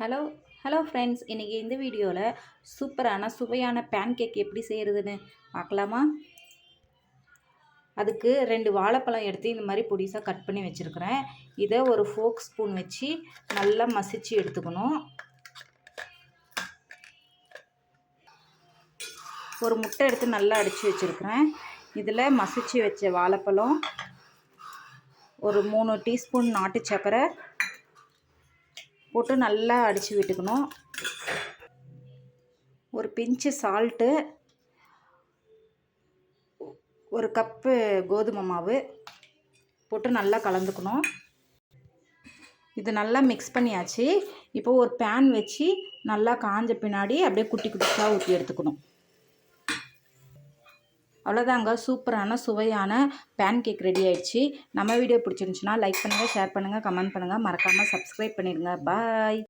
Hello hello friends, இன்றைக்கி இந்த வீடியோவில் சூப்பரான சுவையான பேன் கேக் எப்படி செய்கிறதுன்னு பார்க்கலாமா? அதுக்கு 2 வாழைப்பழம் எடுத்து இந்த மாதிரி பொடிசாக கட் பண்ணி வச்சுருக்கிறேன். இதை ஒரு ஃபோக் ஸ்பூன் வச்சு நல்லா மசிச்சு எடுத்துக்கணும். ஒரு முட்டை எடுத்து நல்லா அடித்து வச்சுருக்கிறேன். இதில் மசிச்சு வச்ச வாழைப்பழம், ஒரு 3 டீஸ்பூன் நாட்டு சர்க்கரை போட்டு நல்லா அடித்து விட்டுக்கணும். ஒரு பிஞ்சு சால்ட்டு, ஒரு கப்பு கோதுமை மாவு போட்டு நல்லா கலந்துக்கணும். இது நல்லா மிக்ஸ் பண்ணியாச்சு. இப்போ ஒரு பேன் வச்சு நல்லா காஞ்ச பின்னாடி அப்படியே குட்டி குட்டியாக ஊற்றி எடுத்துக்கணும். அவ்வளோதாங்க, சூப்பரான சுவையான பேன் கேக் ரெடி ஆயிடுச்சு. நம்ம வீடியோ பிடிச்சிருந்துச்சுன்னா லைக் பண்ணுங்கள், ஷேர் பண்ணுங்கள், கமெண்ட் பண்ணுங்கள், மறக்காமல் சப்ஸ்கிரைப் பண்ணிடுங்க. பாய்.